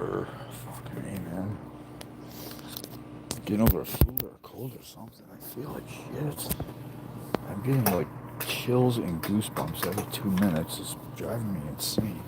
fever. Fucking A, man. Getting over a flu or a cold or something. I feel like shit. I'm getting like chills and goosebumps every 2 minutes. It's driving me insane.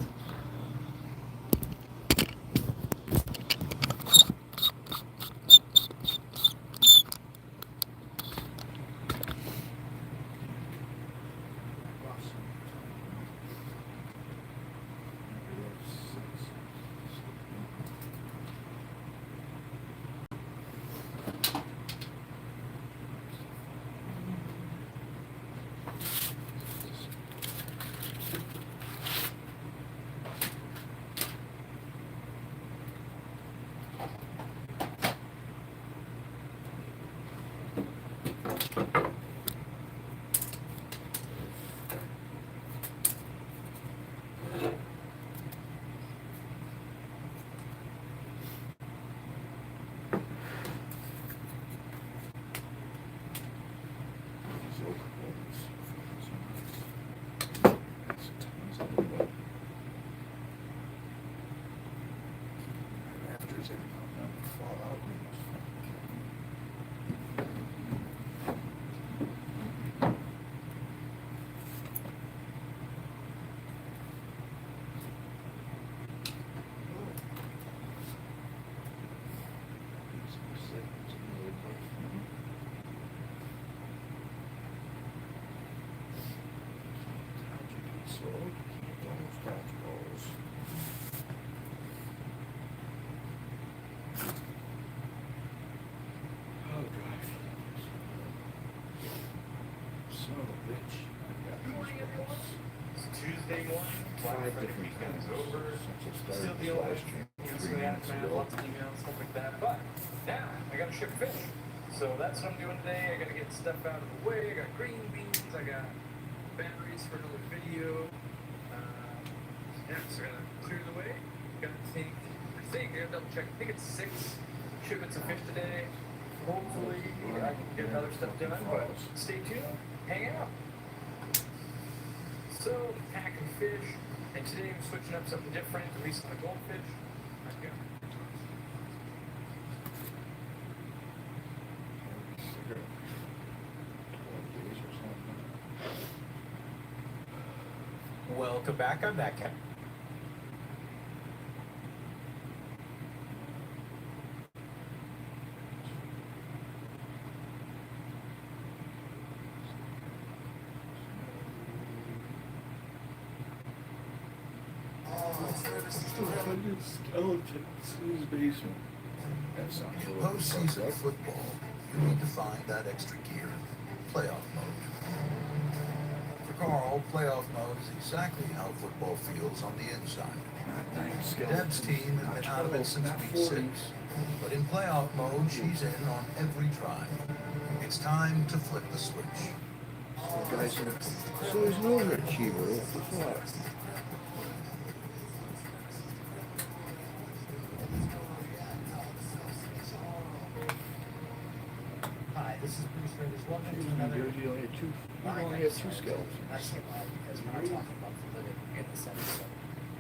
Tuesday morning, Friday weekend's over. Still dealing with lots of emails, stuff like that. But now I gotta ship fish. So that's what I'm doing today. I gotta get stuff out of the way. I got green beans. I got batteries for another video. Yeah, so I gotta clear the way. Gotta take, I gotta double check. I think it's 6 shipments of fish today. Hopefully I can get other stuff done, but stay tuned. Hang out. So, packing fish, and today I'm switching up something different, releasing the goldfish. Let's go. Welcome back, I'm back, Ken. Skeletons in his basement. In postseason football, you need to find that extra gear, playoff mode. For Carl, playoff mode is exactly how football feels on the inside. Deb's team has been out of it since week 6, but in playoff mode, she's in on every drive. It's time to flip the switch. So he's no overachiever. What the fuck? This is Bruce Rivers. Welcome to another. You only have 2 skeletons. I say why, because we're not talking about the living in this episode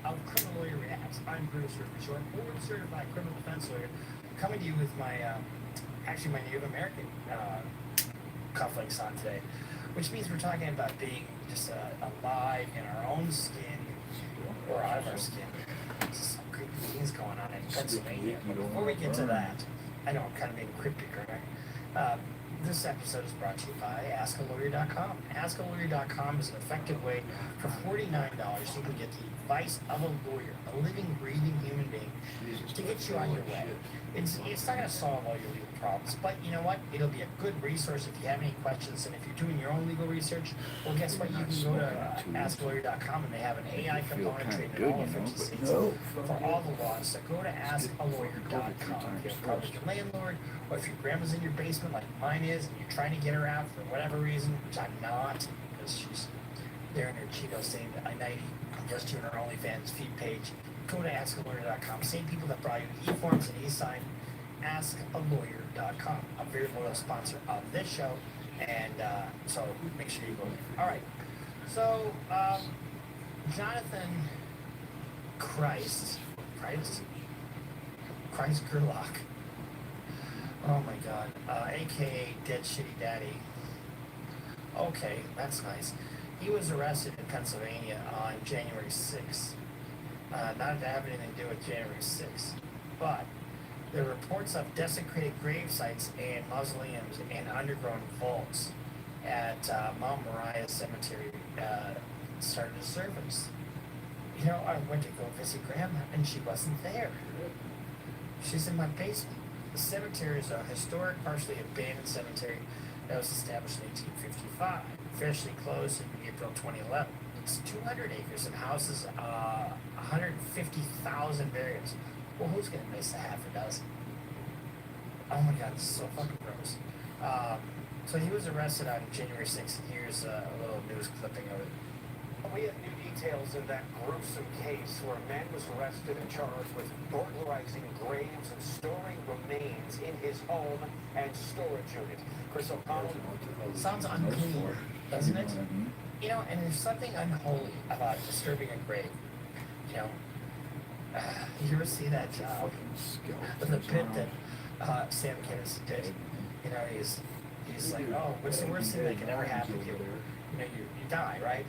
of Criminal Lawyer Reacts. I'm Bruce Rivers, your board certified criminal defense lawyer, coming to you with my, actually my Native American cufflinks on today, which means we're talking about being just alive in our own skin, or out of our skin. There's some creepy things going on in Pennsylvania. But before we get to that, I know I'm kind of being cryptic, right? This episode is brought to you by AskALawyer.com. AskALawyer.com is an effective way for $49 you can get the advice of a lawyer, a living, breathing human being, to get you on your way. It's not going to solve all your legal problems, but you know what? It'll be a good resource if you have any questions, and if you're doing your own legal research, well, guess what? You can go to AskALawyer.com, and they have an AI component treating all 50 states for all the laws. So go to AskALawyer.com. If you're probably your landlord, or if your grandma's in your basement like mine is, and you're trying to get her out for whatever reason, which I'm not, because she's there in her Cheetos saying that I'm 90, I'm just doing her OnlyFans feed page. Go to AskALawyer.com. Same people that brought you eForms and eSign. AskALawyer.com. A very loyal sponsor of this show, and so make sure you go there. All right. So Jonathan Christ, Christ Gerlach. Oh my god. AKA Dead Shitty Daddy. Okay, that's nice. He was arrested in Pennsylvania on January 6th. Not to have anything to do with January 6th, but there are reports of desecrated grave sites and mausoleums and underground vaults at Mount Moriah Cemetery started to surface. You know, I went to go visit Grandma and she wasn't there. She's in my basement. The cemetery is a historic, partially abandoned cemetery that was established in 1855, officially closed in April 2011. It's 200 acres and houses 150,000 burials. Well, who's going to miss a half a dozen? Oh my god, this is so fucking gross. So he was arrested on January 6th. Here's a little news clipping of it. We have new details in that gruesome case where a man was arrested and charged with burglarizing graves and storing remains in his home and storage unit. Chris O'Connell. Sounds unclean, doesn't it? You know, and there's something unholy about disturbing a grave. You know, you ever see that the pit that Sam Kinnis did? You know, he's like, oh, what's the worst thing that can ever happen to you? You know, you die, right?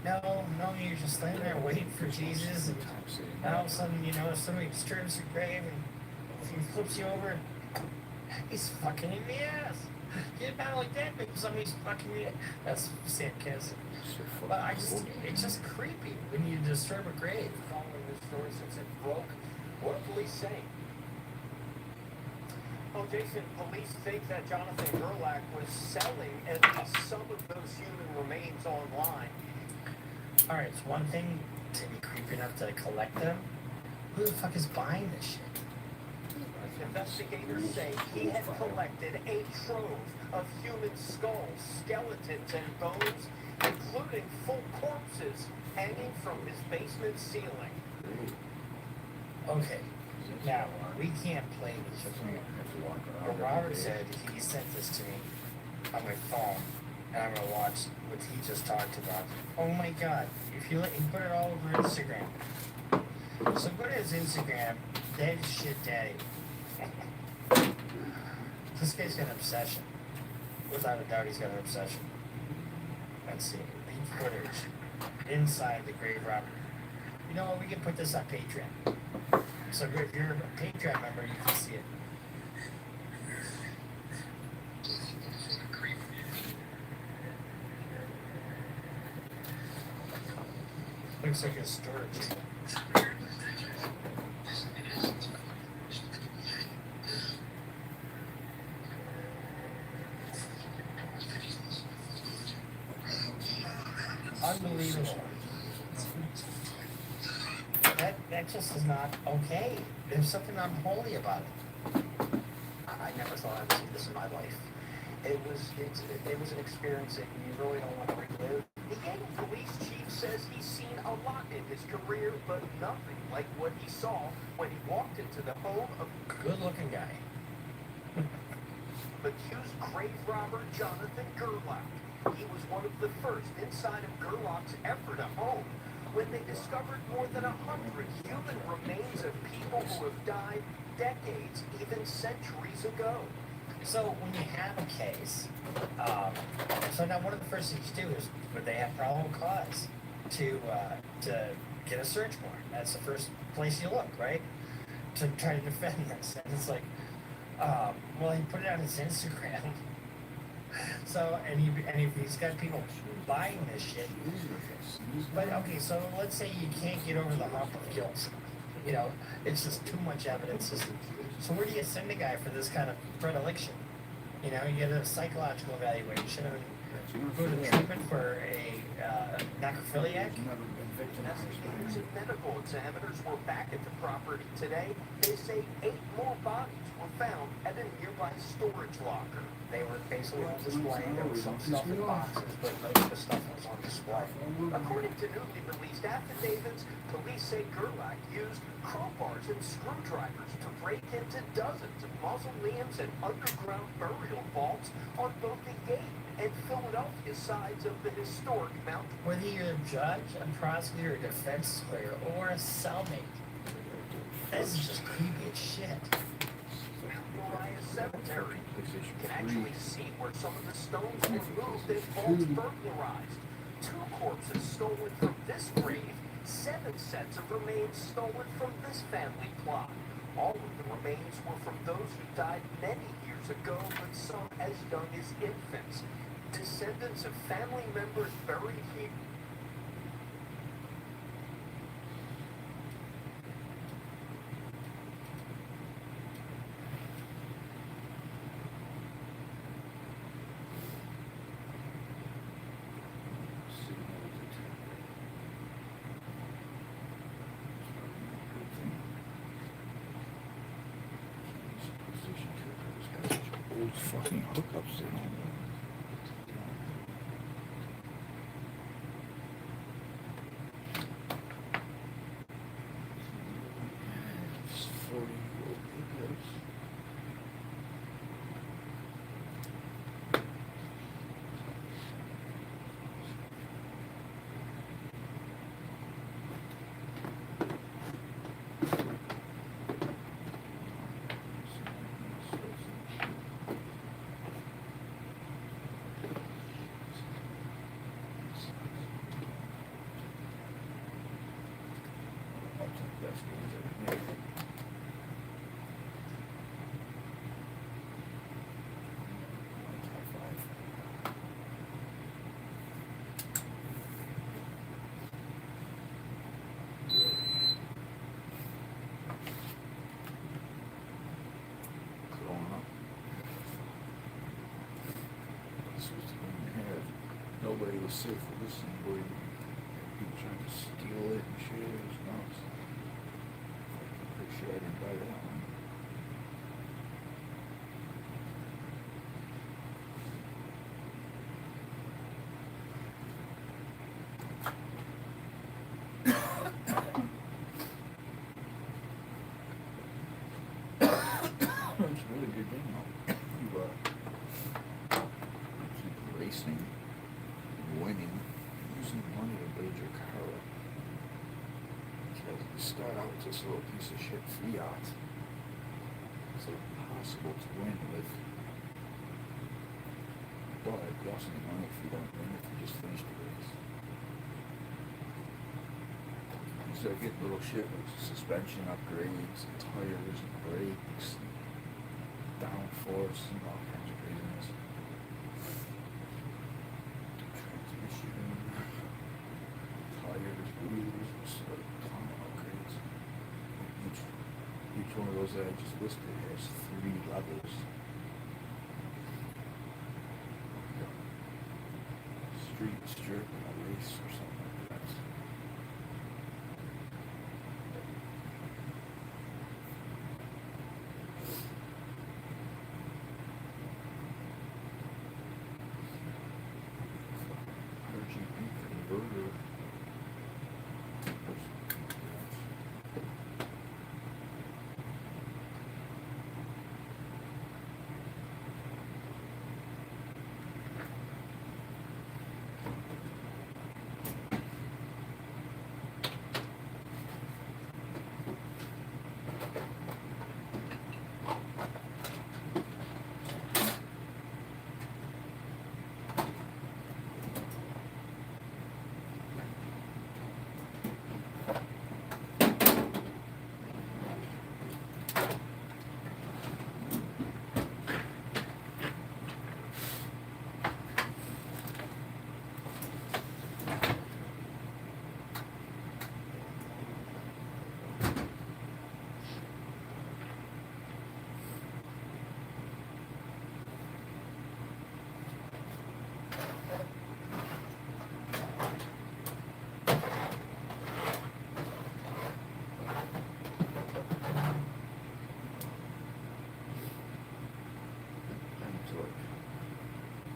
No, you're just laying there waiting for Jesus, and all of a sudden, you know, somebody disturbs your grave and he flips you over, he's fucking in the ass. Get down like that because somebody's fucking you. That's Sam Kinnis. But it's just creepy when you disturb a grave. Following this story since it broke, what are police saying? Well, Jason, police think that Jonathan Gerlach was selling at least some of those human remains online. Alright, it's one thing to be creepy enough to collect them. Who the fuck is buying this shit? Investigators say he had collected a trove of human skulls, skeletons, and bones, including full corpses hanging from his basement ceiling. Okay, now, we can't play this. But Robert said he sent this to me on my phone, and I'm gonna watch what he just talked about. Oh my god, if you let him put it all over Instagram. So go to his Instagram, Dead Shit Daddy. This guy's got an obsession. Without a doubt, he's got an obsession. Let's see, lead footage inside the grave robber. You know what, we can put this on Patreon. So if you're a Patreon member, you can see it. Looks like a storage. Unbelievable. That just is not okay. There's something unholy about it. I never thought I would see this in my life. It was an experience that you really don't want to relive. The Yale police chief says he's seen a lot in his career, but nothing like what he saw when he walked into the home of Good-looking guy. accused grave robber Jonathan Gerlach. He was one of the first inside of Gerlach's Ephrata home when they discovered more than 100 human remains of people who have died decades, even centuries ago. So when you have a case, so now one of the first things you do is, would they have probable cause to get a search warrant? That's the first place you look, right? To try to defend this. And it's like, well, he put it on his Instagram. So, and if he's got people buying this shit, but okay, so let's say you can't get over the hump of guilt. You know, it's just too much evidence. So where do you send a guy for this kind of predilection? You know, you get a psychological evaluation and go to treatment for a necrophiliac. Investigators and medical examiners were back at the property today. They say 8 more bodies were found at a nearby storage locker. They were basically on display. There was some stuff in boxes, but most of the stuff was on display. According to newly released affidavits, police say Gerlach used crowbars and screwdrivers to break into dozens of mausoleums and underground burial vaults on both the Yale and Philadelphia sides of the historic mountain. Whether you're a judge, a prosecutor, a defense lawyer, or a cellmate, This is just creepy as shit. Moriah Cemetery. You PlayStation can 3. actually see where some of the stones were moved and vaults burglarized. 2 corpses stolen from this grave, 7 sets of remains stolen from this family plot. All of the remains were from those who died many years ago, but some as young as infants. Descendants of family members buried here. Old fucking hookups in on It's 40-year-old hookups. Nobody was safe with this thing, boy. People trying to steal it and shit. It was nuts. I'm pretty sure I didn't buy that one. It's a really good game though. You keep racing. Winning, using money to build your car up. You start out with this little piece of shit Fiat. It's impossible to win with. But it costs you money if you don't win, if you just finish the race. You start getting little shit like suspension upgrades, and tires, and brakes, and downforce, and all kinds of craziness. Tires, wheels, a ton of upgrades. Each one of those that I just listed has 3 levels. Street strip in a race or something like that. RGB converter.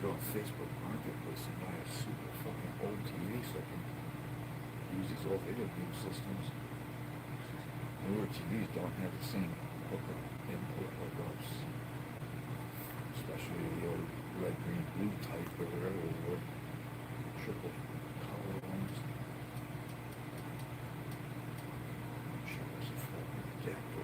Go on Facebook Marketplace and buy a super fucking old TV so I can use these old video game systems. Newer TVs don't have the same hookup, input hookups. Especially the old red, green, blue type or whatever they were. Triple color ones. Sure, there's a fucking deck.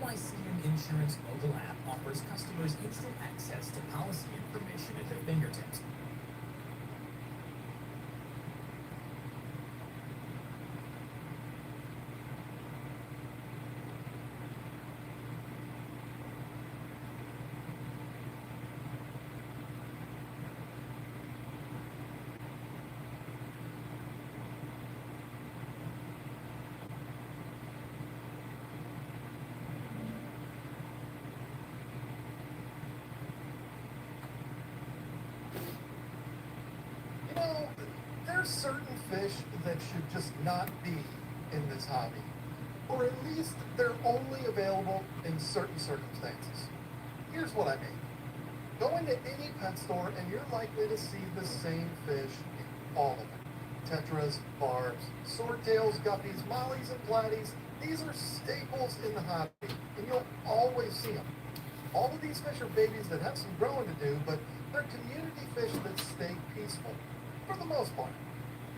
NYCM Insurance mobile app offers customers instant access to policy information at their fingertips. You know, there's certain fish that should just not be in this hobby. Or at least they're only available in certain circumstances. Here's what I mean. Go into any pet store and you're likely to see the same fish in all of them. Tetras, barbs, swordtails, guppies, mollies, and platies. These are staples in the hobby, and you'll always see them. All of these fish are babies that have some growing to do, but they're community fish that stay peaceful, for the most part.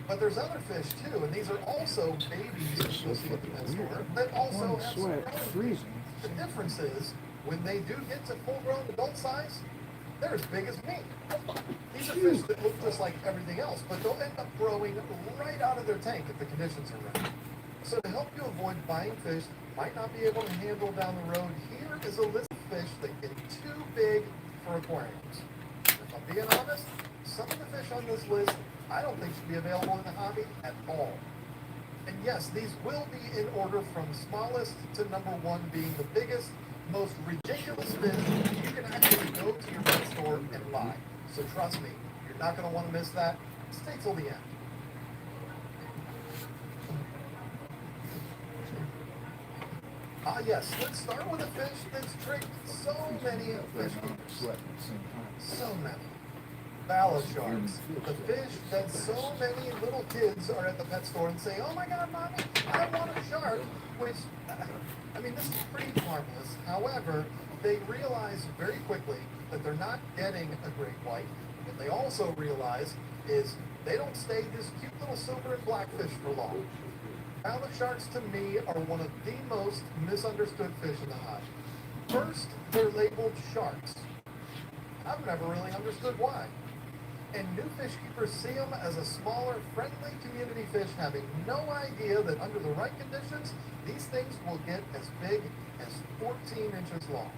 But there's other fish too, and these are also babies that you'll see at the pet store that also have some growing to do. Freezing. The difference is, when they do get to full-grown adult size, they're as big as me. These are fish that look just like everything else, but they'll end up growing right out of their tank if the conditions are right. So to help you avoid buying fish you might not be able to handle down the road, here is a list of fish that get too big for aquariums. If I'm being honest, some of the fish on this list I don't think should be available in the hobby at all. And yes, these will be in order from smallest to number one being the biggest, most ridiculous fish you can actually go to your pet store and buy. So trust me, you're not going to want to miss that. Stay till the end. Ah yes, let's start with a fish that's tricked so many fish keepers. So many. Bala sharks. The fish that so many little kids are at the pet store and say, "Oh my God, Mommy, I want a shark," which, I mean, this is pretty harmless. However, they realize very quickly that they're not getting a great white. What they also realize is they don't stay this cute little silver and black fish for long. Bala sharks to me are one of the most misunderstood fish in the hobby. First, they're labeled sharks. I've never really understood why. And new fish keepers see them as a smaller, friendly community fish, having no idea that under the right conditions, these things will get as big as 14 inches long.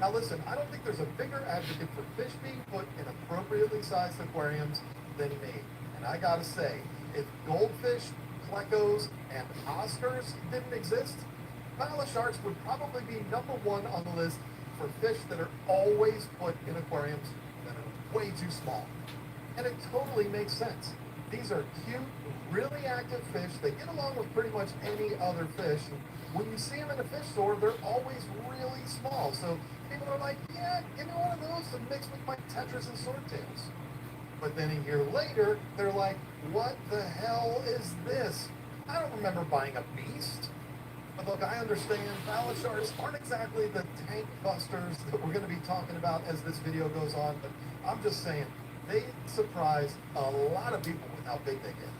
Now listen, I don't think there's a bigger advocate for fish being put in appropriately sized aquariums than me. And I gotta say, if goldfish, plecos, and Oscars didn't exist, Bala sharks would probably be number one on the list for fish that are always put in aquariums that are way too small. And it totally makes sense. These are cute, really active fish. They get along with pretty much any other fish. And when you see them in a fish store, they're always really small. So people are like, yeah, give me one of those to mix with my tetras and swordtails. But then a year later, they're like, what the hell is this? I don't remember buying a beast. But look, I understand Bala sharks aren't exactly the tank busters that we're going to be talking about as this video goes on, but I'm just saying, they surprise a lot of people with how big they get.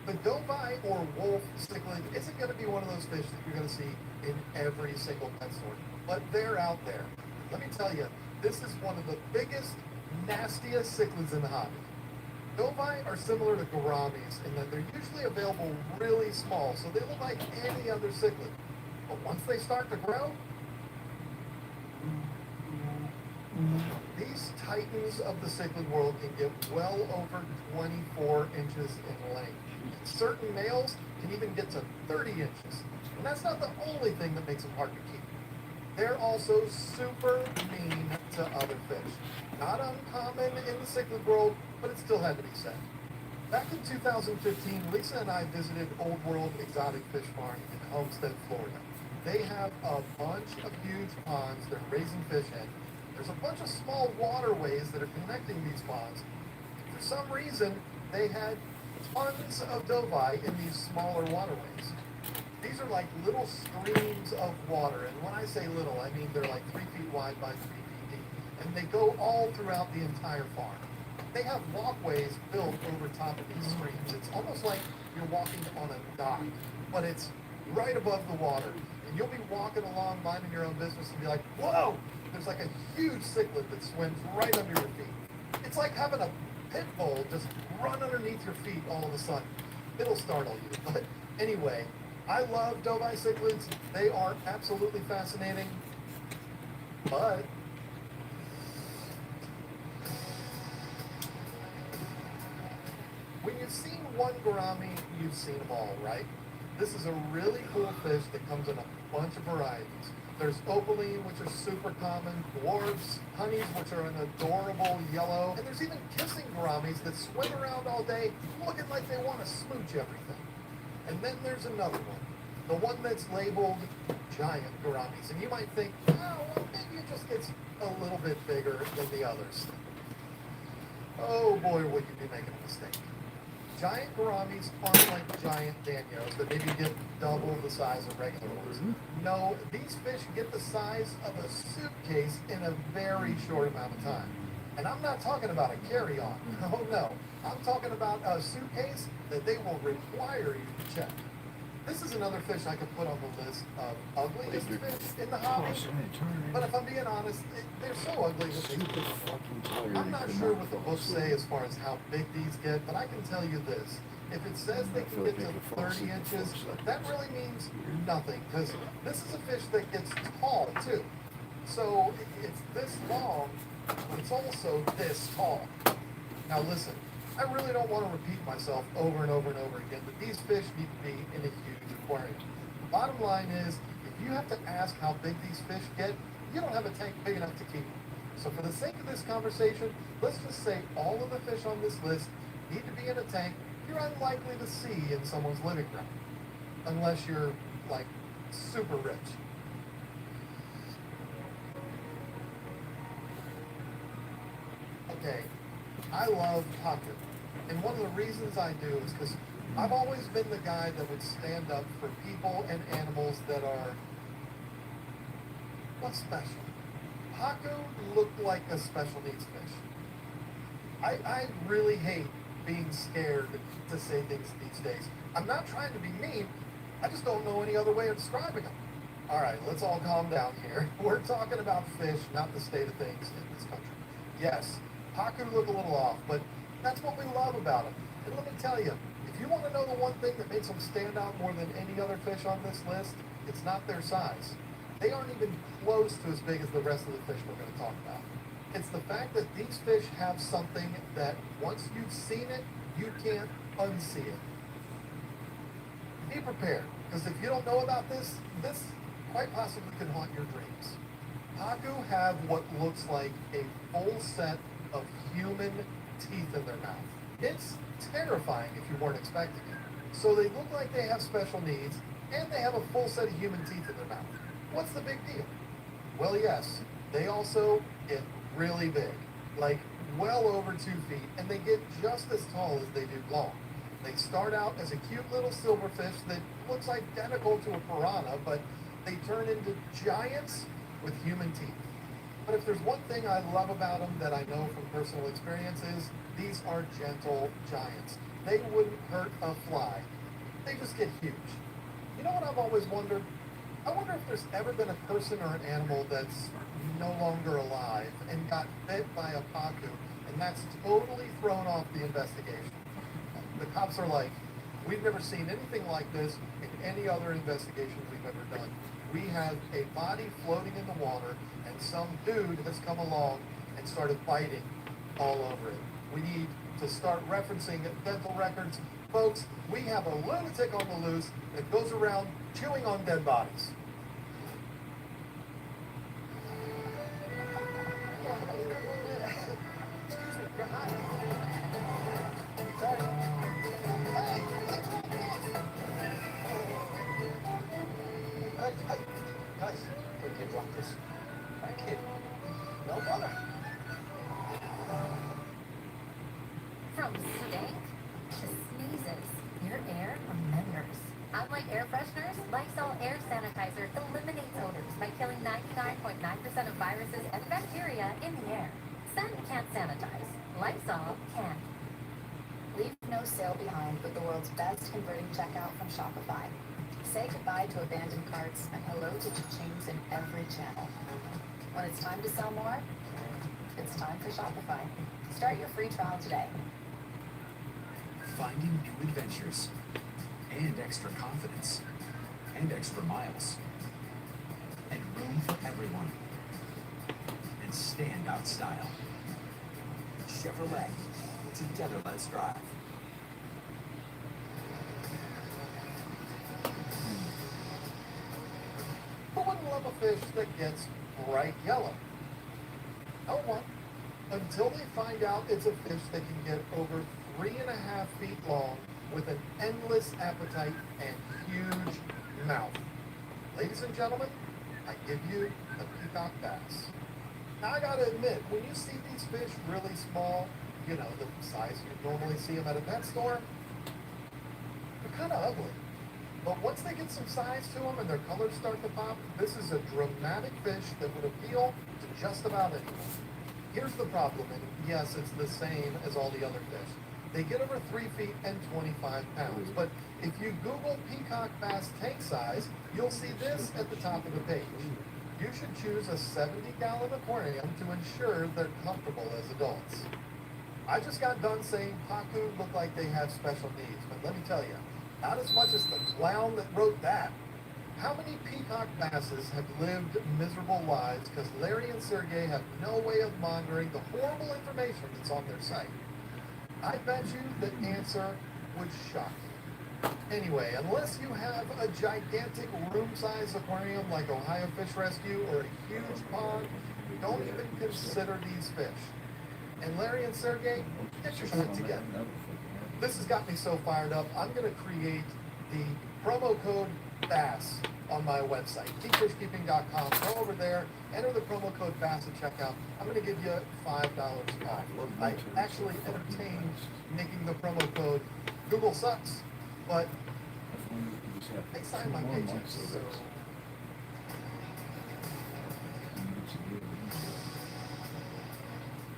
The Dovi or wolf cichlid isn't going to be one of those fish that you're going to see in every single pet store, but they're out there. Let me tell you, this is one of the biggest, nastiest cichlids in the hobby. Dovi are similar to gouramis in that they're usually available really small, so they look like any other cichlid. But once they start to grow, these titans of the cichlid world can get well over 24 inches in length. Certain males can even get to 30 inches. And that's not the only thing that makes them hard to keep. They're also super mean to other fish. Not uncommon in the cichlid world, but it still had to be said. Back in 2015, Lisa and I visited Old World Exotic Fish Farm in Homestead, Florida. They have a bunch of huge ponds they're raising fish in. There's a bunch of small waterways that are connecting these ponds. For some reason, they had tons of dovi in these smaller waterways. These are like little streams of water, and when I say little, I mean they're like 3 feet wide by 3 feet deep, and they go all throughout the entire farm. They have walkways built over top of these streams. It's almost like you're walking on a dock, but it's right above the water. And you'll be walking along minding your own business and be like, whoa, there's like a huge cichlid that swims right under your feet. It's like having a pit bull just run underneath your feet all of a sudden. It'll startle you. But anyway, I love dove-eye cichlids. They are absolutely fascinating. But when you've seen one gourami, you've seen them all, right? This is a really cool fish that comes in a bunch of varieties. There's opaline, which are super common, dwarfs, honeys, which are an adorable yellow, and there's even kissing gouramis that swim around all day looking like they want to smooch everything. And then there's another one, the one that's labeled giant gouramis. And you might think, oh, well, maybe it just gets a little bit bigger than the others. Oh boy, would you be making a mistake. Giant gouramis aren't like giant danios that maybe get double the size of regular ones. No, these fish get the size of a suitcase in a very short amount of time. And I'm not talking about a carry-on. Oh no. I'm talking about a suitcase that they will require you to check. This is another fish I could put on the list of ugliest fish in the hobby. But if I'm being honest, they're so ugly that they I'm not sure what the books say as far as how big these get, but I can tell you this. If it says they can get to 30 inches, that really means nothing, because this is a fish that gets tall, too. So it's this long, but it's also this tall. Now listen, I really don't want to repeat myself over and over and over again, but these fish need to be in a huge aquarium. The bottom line is, if you have to ask how big these fish get, you don't have a tank big enough to keep them. So for the sake of this conversation, let's just say all of the fish on this list need to be in a tank you're unlikely to see in someone's living room. Unless you're, like, super rich. Okay, I love Haku. And one of the reasons I do is because I've always been the guy that would stand up for people and animals that are, what's special? Haku looked like a special needs fish. I really hate being scared to say things these days. I'm not trying to be mean, I just don't know any other way of describing them. All right, let's all calm down here. We're talking about fish, not the state of things in this country. Yes, Haku look a little off, but that's what we love about them. And let me tell you, if you want to know the one thing that makes them stand out more than any other fish on this list, it's not their size. They aren't even close to as big as the rest of the fish we're going to talk about. It's the fact that these fish have something that once you've seen it, you can't unsee it. Be prepared, because if you don't know about this quite possibly could haunt your dreams. Haku have what looks like a full set of human teeth in their mouth. It's terrifying if you weren't expecting it. So they look like they have special needs, and they have a full set of human teeth in their mouth. What's the big deal? Well, yes, they also get really big, like well over 2 feet, and they get just as tall as they do long. They start out as a cute little silverfish that looks identical to a piranha, but they turn into giants with human teeth. But if there's one thing I love about them that I know from personal experiences, these are gentle giants. They wouldn't hurt a fly. They just get huge. You know what I've always wondered? I wonder if there's ever been a person or an animal that's no longer alive and got bit by a Haku, and that's totally thrown off the investigation. The cops are like, we've never seen anything like this in any other investigation we've ever done. We have a body floating in the water, and some dude has come along and started biting all over it. We need to start referencing dental records. Folks, we have a lunatic on the loose that goes around chewing on dead bodies. Guys, we can drop this. Thank you. No bother. From stink to sneezes, your air remembers. Unlike air fresheners, Lysol air sanitizer eliminates odors by killing 99.9% of viruses and bacteria in the air. Scent can't sanitize. Lysol can. Leave no sail behind with the world's best converting checkout from Shopify. Say goodbye to abandoned carts and hello to cha-chings in every channel. When it's time to sell more, it's time for Shopify. Start your free trial today. Finding new adventures, and extra confidence, and extra miles, and room for everyone, and standout style. Chevrolet, together let's drive. Who wouldn't love a fish that gets bright yellow? No one. Until they find out it's a fish that can get over 3.5 feet long with an endless appetite and huge mouth. Ladies and gentlemen, I give you the peacock bass. Now I gotta admit, when you see these fish really small, you know, the size you normally see them at a pet store, they're kind of ugly. But once they get some size to them and their colors start to pop, this is a dramatic fish that would appeal to just about anyone. Here's the problem, and yes, it's the same as all the other fish. They get over 3 feet and 25 pounds, but if you Google peacock bass tank size, you'll see this at the top of the page. You should choose a 70-gallon aquarium to ensure they're comfortable as adults. I just got done saying pacu look like they have special needs, but let me tell you, not as much as the clown that wrote that. How many peacock basses have lived miserable lives because Larry and Sergey have no way of monitoring the horrible information that's on their site? I bet you the answer would shock you. Anyway, unless you have a gigantic room-sized aquarium like Ohio Fish Rescue or a huge pond, don't even consider these fish. And Larry and Sergey, get your shit together. This has got me so fired up, I'm going to create the promo code BASS on my website, keepfishkeeping.com. Go over there, enter the promo code BASS at checkout. I'm going to give you $5 off. I actually entertained making the promo code Google sucks, but they signed my paycheck, so...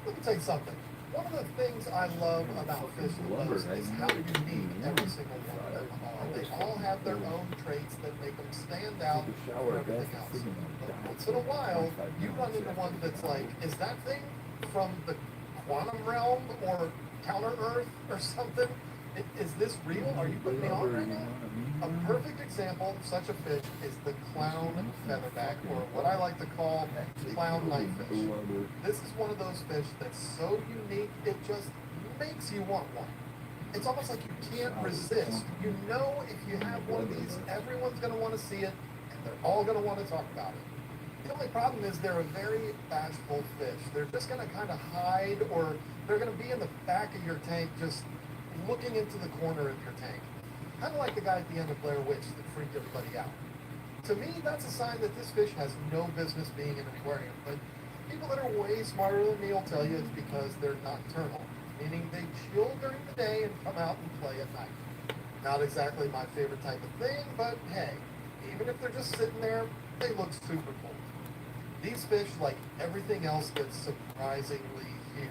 Let me tell you something. One of the things I love about fish the most is how unique every single one of them are. They all have their own traits that make them stand out from everything else. But once in a while, you run into one that's like, is that thing from the quantum realm or counter Earth or something? Is this real? Are you putting me on right now? A perfect example of such a fish is the clown featherback, or what I like to call clown knifefish. This is one of those fish that's so unique, it just makes you want one. It's almost like you can't resist. You know if you have one of these, everyone's going to want to see it, and they're all going to want to talk about it. The only problem is they're a very bashful fish. They're just going to kind of hide, or they're going to be in the back of your tank just looking into the corner of your tank. Kind of like the guy at the end of Blair Witch that freaked everybody out. To me, that's a sign that this fish has no business being in an aquarium, but people that are way smarter than me will tell you it's because they're nocturnal, meaning they chill during the day and come out and play at night. Not exactly my favorite type of thing, but hey, even if they're just sitting there, they look super cool. These fish, like everything else, get surprisingly huge.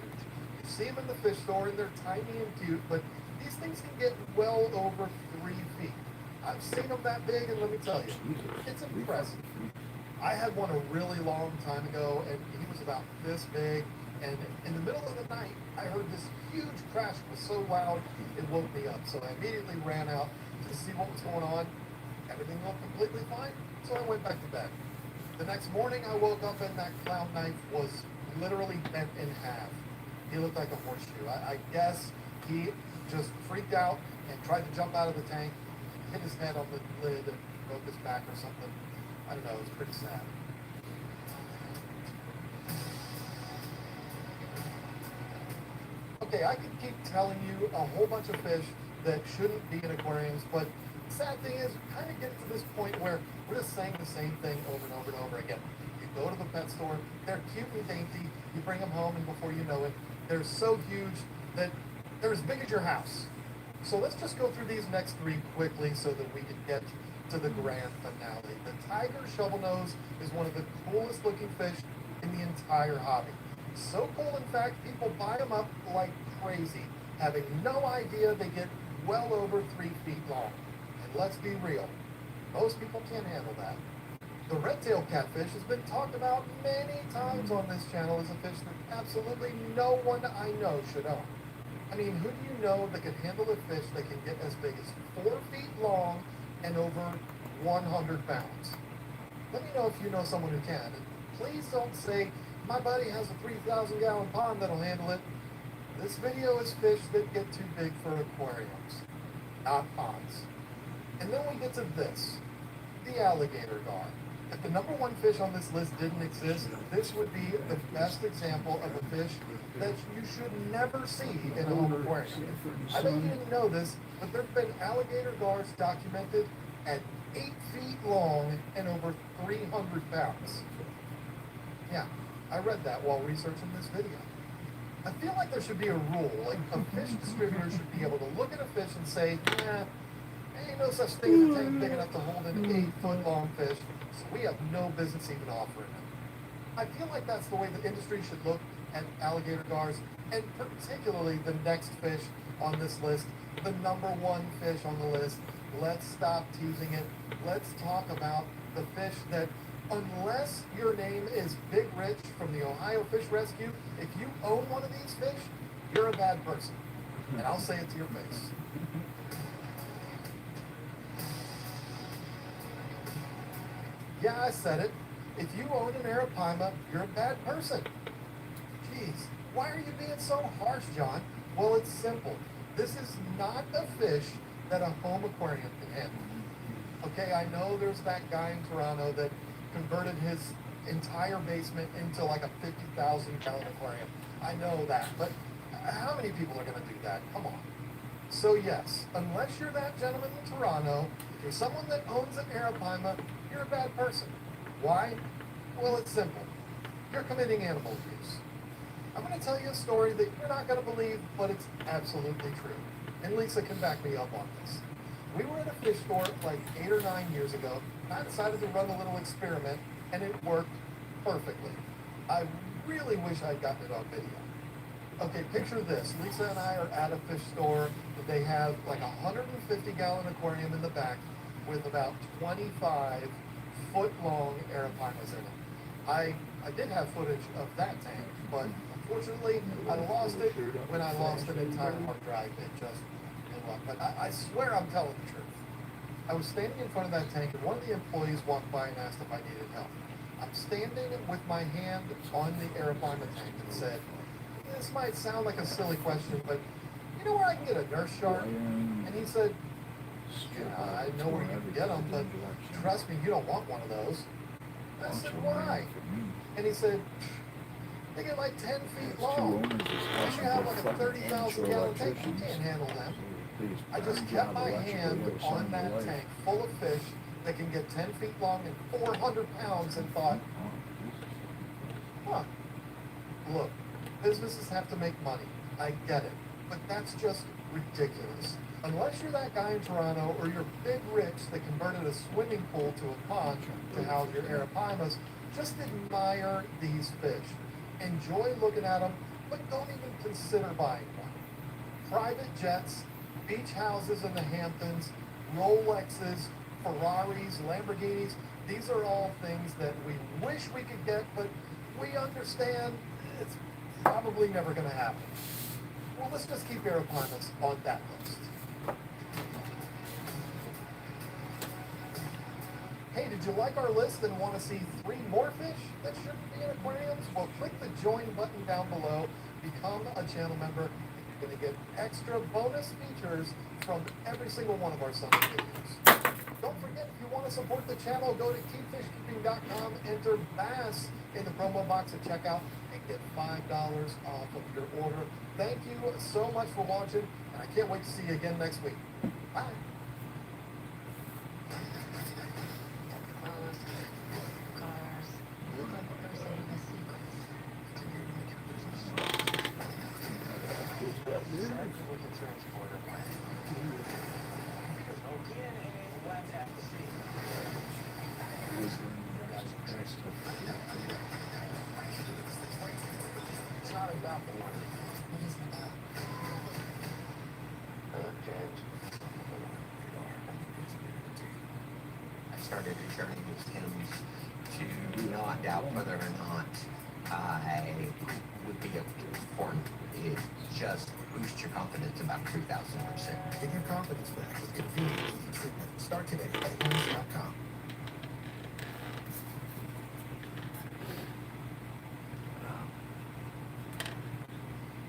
You see them in the fish store and they're tiny and cute, but these things can get well over 3 feet. I've seen them that big, and let me tell you, it's impressive. I had one a really long time ago, and he was about this big, and in the middle of the night, I heard this huge crash. It was so loud, it woke me up. So I immediately ran out to see what was going on. Everything looked completely fine, so I went back to bed. The next morning, I woke up, and that clown knife was literally bent in half. He looked like a horseshoe. I guess he just freaked out and tried to jump out of the tank, hit his head on the lid and broke his back or something. I don't know, it was pretty sad. Okay, I could keep telling you a whole bunch of fish that shouldn't be in aquariums, but the sad thing is, we kind of get to this point where we're just saying the same thing over and over and over again. You go to the pet store, they're cute and dainty, you bring them home, and before you know it, they're so huge that they're as big as your house. So let's just go through these next 3 quickly so that we can get to the grand finale. The tiger shovelnose is one of the coolest looking fish in the entire hobby. So cool, in fact, people buy them up like crazy having no idea they get well over 3 feet long. And let's be real, most people can't handle that. The red-tailed catfish has been talked about many times on this channel as a fish that absolutely no one I know should own. I mean, who do you know that can handle a fish that can get as big as 4 feet long and over 100 pounds? Let me know if you know someone who can. And please don't say, my buddy has a 3,000-gallon pond that'll handle it. This video is fish that get too big for aquariums, not ponds. And then we get to this, the alligator gar. If the number one fish on this list didn't exist, this would be the best example of a fish that you should never see in a home aquarium. I bet you didn't know this, but there have been alligator gars documented at 8 feet long and over 300 pounds. Yeah, I read that while researching this video. I feel like there should be a rule, like a fish distributor should be able to look at a fish and say, ain't no such thing as a tank big enough to hold an 8-foot-long fish, so we have no business even offering them. I feel like that's the way the industry should look at alligator gars, and particularly the next fish on this list, the number one fish on the list. Let's stop teasing it. Let's talk about the fish that, unless your name is Big Rich from the Ohio Fish Rescue, if you own one of these fish, you're a bad person. And I'll say it to your face. Yeah, I said it. If you own an arapaima, you're a bad person. Jeez, why are you being so harsh, John? Well, it's simple. This is not a fish that a home aquarium can handle. Okay, I know there's that guy in Toronto that converted his entire basement into like a 50,000-gallon aquarium. I know that, but how many people are going to do that? Come on. So yes, unless you're that gentleman in Toronto, if you're someone that owns an arapaima, you're a bad person. Why? Well, it's simple. You're committing animal abuse. I'm going to tell you a story that you're not going to believe, but it's absolutely true. And Lisa can back me up on this. We were at a fish store like 8 or 9 years ago, and I decided to run a little experiment, and it worked perfectly. I really wish I'd gotten it on video. Okay, picture this. Lisa and I are at a fish store. They have like a 150-gallon aquarium in the back with about 25-foot-long arapaimas in it. I did have footage of that tank, but unfortunately, I lost it when I lost an entire hard drive. It just blew up. But I swear I'm telling the truth. I was standing in front of that tank, and one of the employees walked by and asked if I needed help. I'm standing with my hand on the arapaima tank and said, this might sound like a silly question, but you know where I can get a nurse shark? And he said, yeah, I know where you can get them, but trust me, you don't want one of those. I said, why? And he said, they get like 10 feet long. Unless you have like a 30,000-gallon tank, you can't handle them. I just kept my hand on that tank full of fish that can get 10 feet long and 400 pounds and thought, huh, look, businesses have to make money. I get it. But that's just ridiculous. Unless you're that guy in Toronto or you're Big Rich that converted a swimming pool to a pond to house your arapaimas, just admire these fish. Enjoy looking at them, but don't even consider buying one. Private jets, beach houses in the Hamptons, Rolexes, Ferraris, Lamborghinis, these are all things that we wish we could get, but we understand it's probably never going to happen. Well, let's just keep arapaimas on that list. Hey, did you like our list and want to see 3 more fish that shouldn't be in aquariums? Well, click the join button down below, become a channel member, and you're going to get extra bonus features from every single one of our Sunday videos. Don't forget, if you want to support the channel, go to keepfishkeeping.com, enter BASS in the promo box at checkout, and get $5 off of your order. Thank you so much for watching, and I can't wait to see you again next week. Bye. It's not about the money. It isn't about. started a journey with him to not doubt whether or not I would be able to perform. It just boosts your confidence about 2,000%. Get your confidence back with convenient ED treatment. Start today at Hims.com.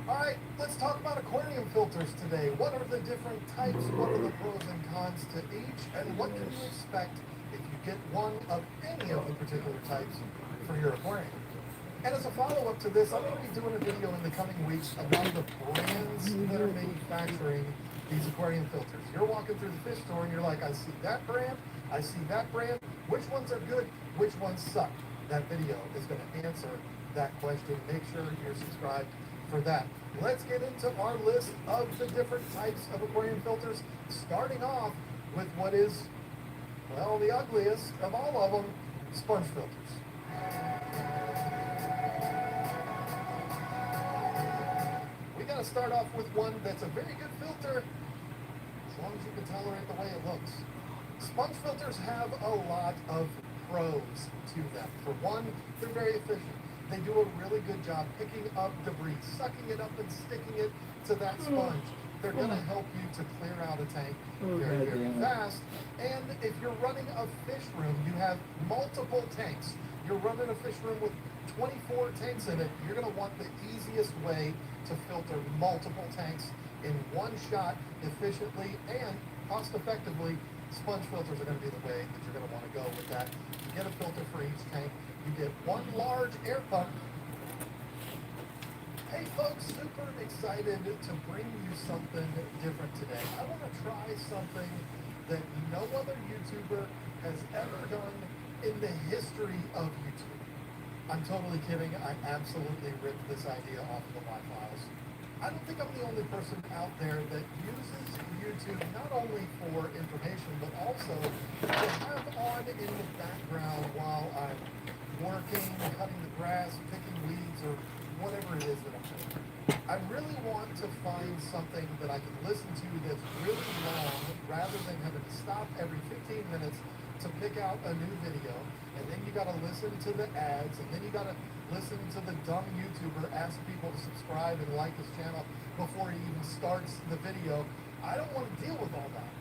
All right, let's talk about aquarium filters today. What are the different types? What are the pros and cons to each? And what can you expect if you get one of any of the particular types for your aquarium? And as a follow-up to this, I'm going to be doing a video in the coming weeks about the brands that are manufacturing these aquarium filters. You're walking through the fish store and you're like, I see that brand, I see that brand. Which ones are good? Which ones suck? That video is going to answer that question. Make sure you're subscribed for that. Let's get into our list of the different types of aquarium filters, starting off with what is, well, the ugliest of all of them, sponge filters. We got to start off with one that's a very good filter, as long as you can tolerate the way it looks. Sponge filters have a lot of pros to them. For one, they're very efficient. They do a really good job picking up debris, sucking it up and sticking it to that sponge. They're going to help you to clear out a tank very, very fast. And if you're running a fish room, you have multiple tanks. You're running a fish room with 24 tanks in it. You're going to want the easiest way to filter multiple tanks in one shot efficiently and cost effectively. Sponge filters are going to be the way that you're going to want to go with that. You get a filter for each tank. You get one large air pump. Hey folks, super excited to bring you something different today. I want to try something that no other YouTuber has ever done in the history of YouTube. I'm totally kidding. I absolutely ripped this idea off of the Y-Files. I don't think I'm the only person out there that uses YouTube not only for information, but also to have on in the background while I'm working, cutting the grass, picking weeds, or whatever it is that I'm doing. I really want to find something that I can listen to that's really long, rather than having to stop every 15 minutes to pick out a new video, and then you gotta listen to the ads, and then you gotta listen to the dumb YouTuber ask people to subscribe and like his channel before he even starts the video. I don't want to deal with all that.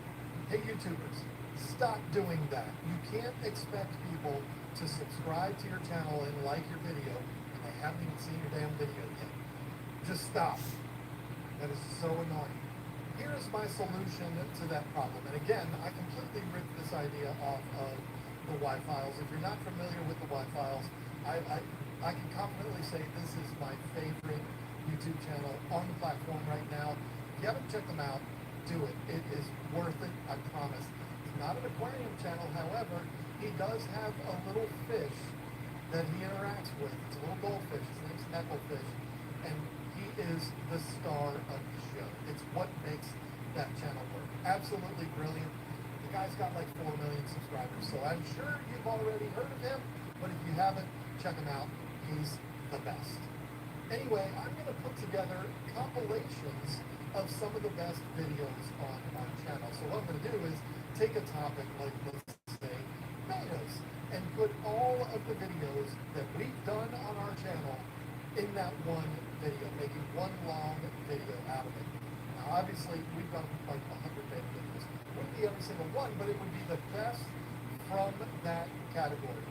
Hey YouTubers, stop doing that. You can't expect people to subscribe to your channel and like your video and they haven't even seen your damn video yet. Just stop. That is so annoying. Here's my solution to that problem. And again, I completely ripped this idea off of the Y-Files. If you're not familiar with the Y-Files, I can confidently say this is my favorite YouTube channel on the platform right now. If you haven't checked them out, do it. It is worth it, I promise. It's not an aquarium channel, however, he does have a little fish that he interacts with. It's a little goldfish. His name's Necklefish. And he is the star of the show. It's what makes that channel work. Absolutely brilliant. The guy's got like 4 million subscribers, so I'm sure you've already heard of him, but if you haven't, check him out. He's the best. Anyway, I'm going to put together compilations of some of the best videos on our channel. So what I'm going to do is take a topic like, let's say, tomatoes, and put all of the videos that we've done on our channel in that one video, making one long video out of it. Now, obviously, we've done like 100 videos. It wouldn't be every single one, but it would be the best from that category.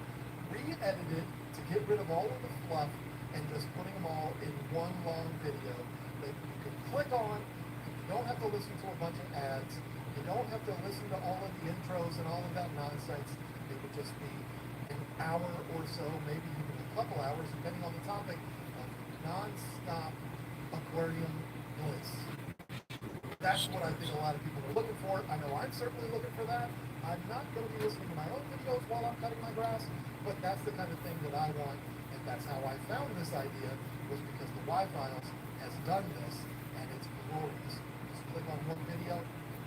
Re-edited to get rid of all of the fluff and just putting them all in one long video that you can click on. You don't have to listen to a bunch of ads. You don't have to listen to all of the intros and all of that nonsense. It would just be an hour or so, maybe even a couple hours, depending on the topic, of non-stop aquarium bliss. That's what I think a lot of people are looking for. I know I'm certainly looking for that. I'm not going to be listening to my own videos while I'm cutting my grass, but that's the kind of thing that I want, and that's how I found this idea, was because the Y-Files has done this, and it's glorious. Just click on one video,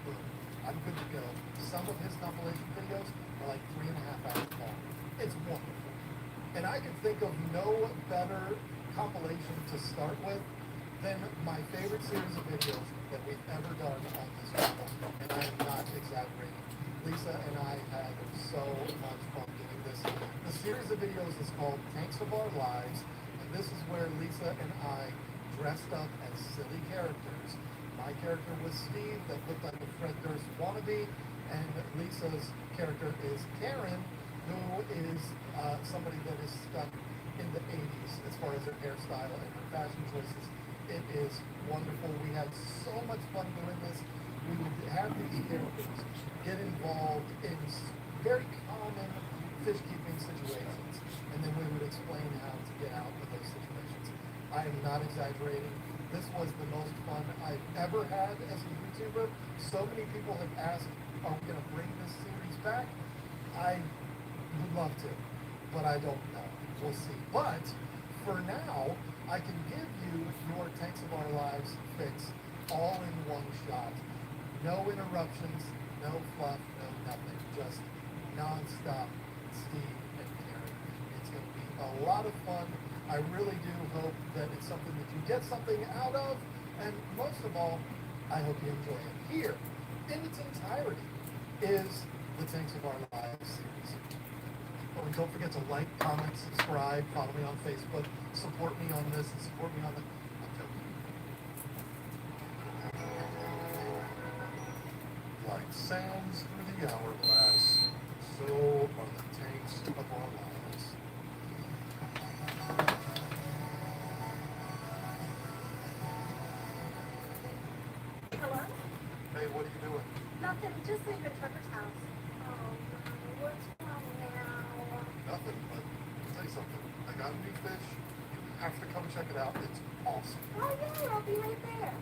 boom, I'm good to go. Some of his compilation videos are like 3.5 hours long. It's wonderful. And I can think of no better compilation to start with than my favorite series of videos that we've ever done on this channel, and I am not exaggerating. Lisa and I had so much fun doing this. The series of videos is called Tanks of Our Lives, and this is where Lisa and I dressed up as silly characters. My character was Steve, that looked like a Fred Durst wannabe, and Lisa's character is Karen, who is somebody that is stuck in the 80s as far as her hairstyle and her fashion choices. It is wonderful. We had so much fun doing this. We would have these characters get involved in very common fish keeping situations, and then we would explain how to get out of those situations. I am not exaggerating. This was the most fun I've ever had as a YouTuber. So many people have asked, are we going to bring this series back? I would love to, but I don't know. We'll see. But for now, I can give you your Tanks of Our Lives fix all in one shot. No interruptions, no fluff, no nothing. Just non-stop Steve and Karen. It's going to be a lot of fun. I really do hope that it's something that you get something out of. And most of all, I hope you enjoy it. Here, in its entirety, is the Tanks of Our Lives series. Oh, and don't forget to like, comment, subscribe, follow me on Facebook, support me on this, and support me on the... I'm joking. Like sands through the hourglass, so are the tanks of our lives. Hello? Hey, what are you doing? Nothing, just leaving Trevor's house. Oh, what's wrong now? Nothing, but I'll tell you something. I got a new fish. You have to come check it out. It's awesome. Oh, yeah, I'll be right there.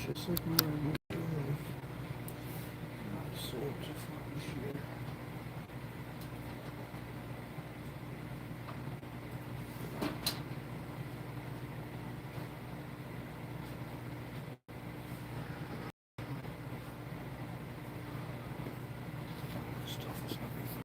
just like my life. My soul just like this year. Stuff is heavy.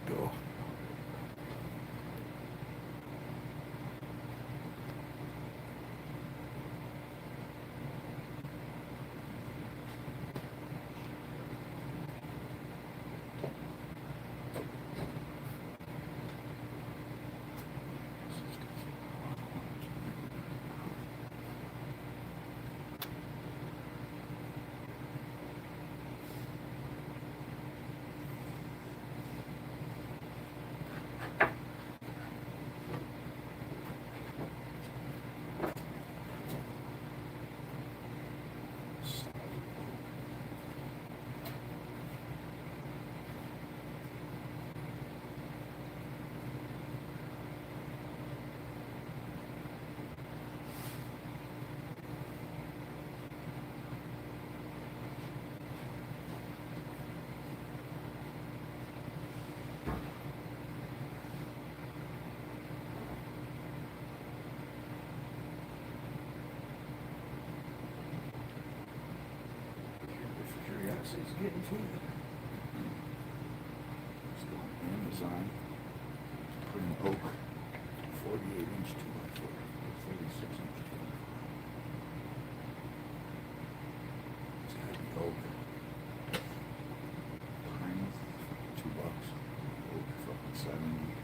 go. Curiosity's getting to you. Let's go on Amazon. Put an oak 48-inch 2x4, 46-inch 2x4. It's gotta be oak. Pine, $2. Oak, fucking 70.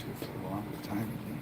to for a long time.